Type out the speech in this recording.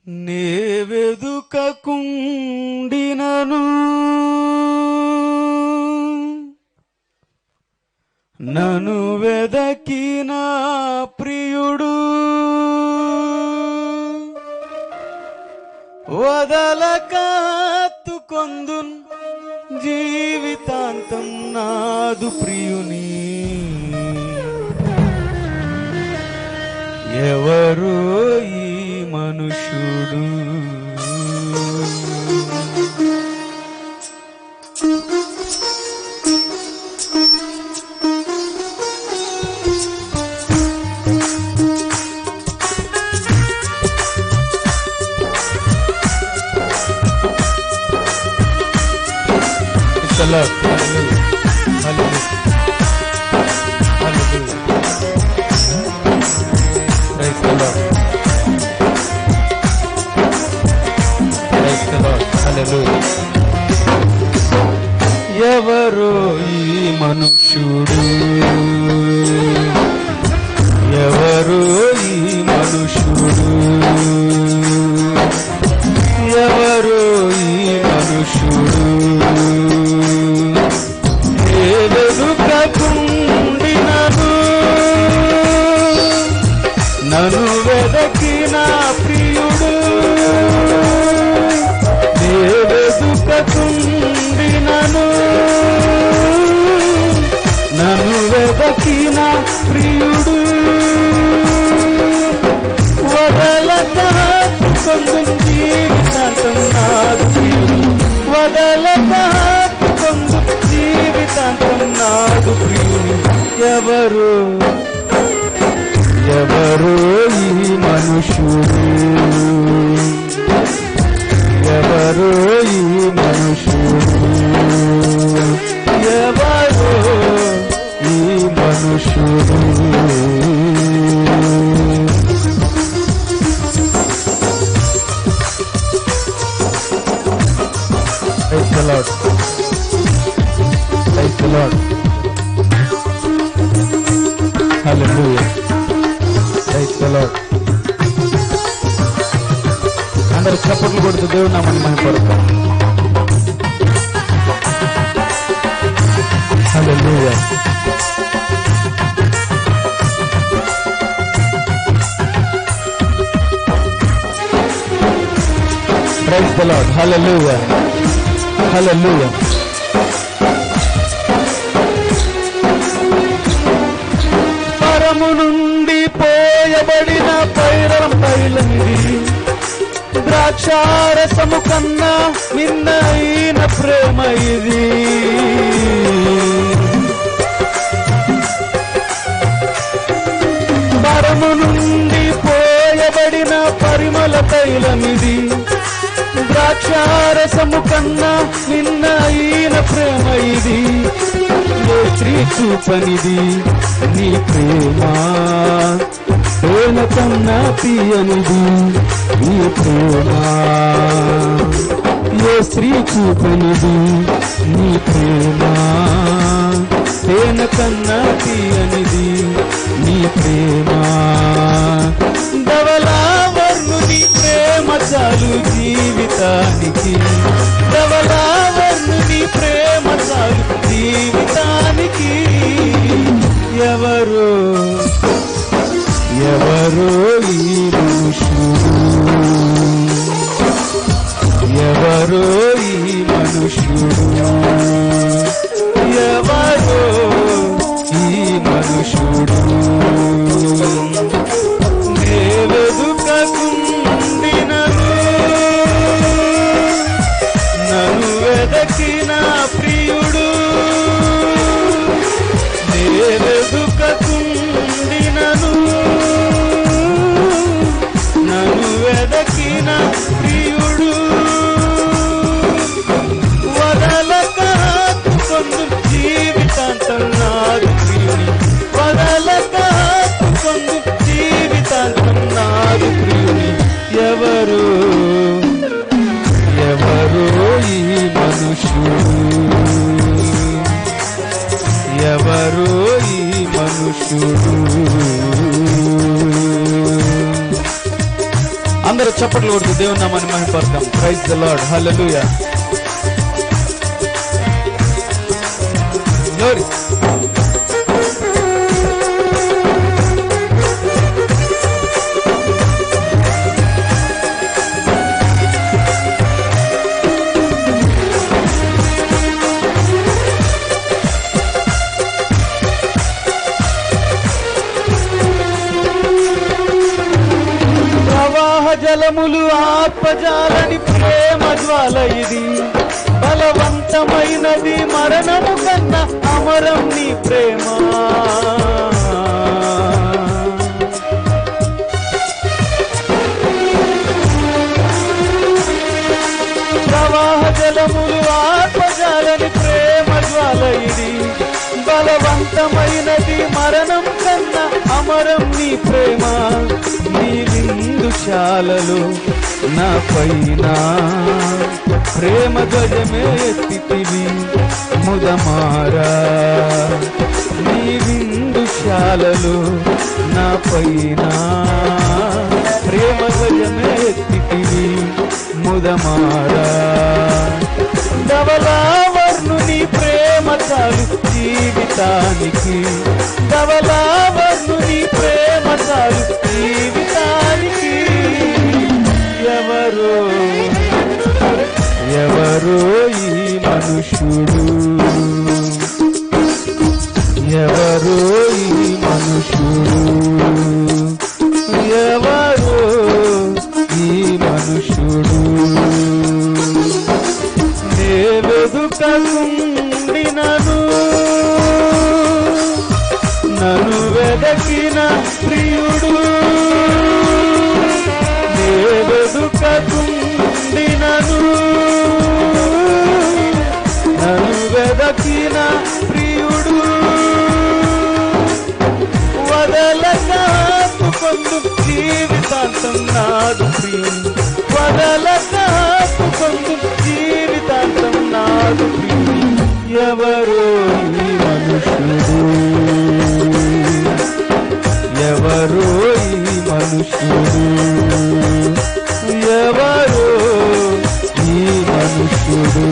నే వెదుకకుండినను నను వెదకిన ప్రియుడు వదలక హత్తుకొందున్ జీవితాంతం నాదు ప్రియుని. ఎవరు ఈ మనుషుడు? ఎవరు ఈ మనుష్యుడు? ఎవరు ఈ మనుష్యుడు? ఎవరు ఈ మనుష్యుడు? వెదుకకుండినను నను వెదకిన ప్రియుడు. వెదుకకుండినను నను వెదకిన ప్రియుడు. వదలక హత్తుకొందున్ జీవితాంతం నాదు ప్రియుడు. వదలక హత్తుకొందున్ జీవితాంతం నాదు ప్రియుని. ఎవరు ఎవరు ఈ మనుషుడు? ఎవరు ఈ మనుషుడు? ఎవరు ఈ మనుషుడు? Praise the Lord. Praise the Lord. Hallelujah. Praise the Lord. అందరూ చప్పట్లు కొడుతూ దేవుని నామమున మహిమపడతాం. Hallelujah. Praise the Lord. Hallelujah. Hallelujah. పరము నుండి పోయబడిన పైరం పైలనిది, ద్రాక్షారసము కన్నా మిన్నైన ప్రేమ ఇది. పరము నుండి పోయబడిన పరిమళ తైలమిది, ద్రాక్షారసము కన్నా మిన్నైన ప్రేమ ఇది. ఏ స్త్రీ చూపనిది నీ ప్రేమ, ప్రేమ కన్నా తీయనిది నీ ప్రేమ. ఏ స్త్రీ చూపనిది నీ ప్రేమ, ప్రేమ కన్నా తీయనిది నీ ప్రేమ. ధవళావర్ణుని ప్రేమ చాలు జీవితానికి. ధవళావర్ణుని ప్రేమ చాలు జీవితానికి. ఎవరు ఎవరు ఈ మనుషుడు? ఎవరు ఈ మనుషుడు? ఎవరు ఈ మనుషుడు? నే వెదుకకుండినను నను వెదకిన ప్రియుడు. నే వెదుకకుండినను అందరూ చప్పట్లు కొడుతూ దేవుని నామాన్ని మహిమపడతాం. Praise the lord. Hallelujah. Glory. జలములు ఆత్మజాలని ప్రేమ జ్వాల ఇది, బలవంతమైనది మరణము కన్నా అమరం నీ ప్రేమ. ప్రవాహ జలములు ఆత్మజాలని ప్రేమ జ్వాల ఇది, బలవంతమైనది మరణం కన్నా అమరం నీ ప్రేమ. నీ విందుశాలలో నా పైన ప్రేమ ధ్వజమే ఎత్తితివి ముదమారా. నీ విందుశాలలో నా పైన ప్రేమ ధ్వజమే ఎత్తితివి ముదమారా. ధవలావర్ణుని ప్రేమ చాలు జీవితానికి, ధవలావర్ణుని ప్రేమ చాలు జీవితానికి. ఎవరో ఎవరో ఈ మనుష్యుడు, ఎవరో ఈ మనుష్యుడు, ఎవరో ఈ మనుష్యుడు. వెదుకుండినను నన్ను వెదకిన ప్రియుడు, వెదుకుండినను నన్ను వెదకిన ప్రియుడు. వదలక పొందు జీవితాంతం నాదు ప్రియుడు, వదలక పొందు జీవితాంతం నాదు ప్రియుడు. ఎవరో ఈ మనుష్యుడు, ఎవరో ఈ మనుష్యుడు, ఎవరో ఈ మనుష్యుడు.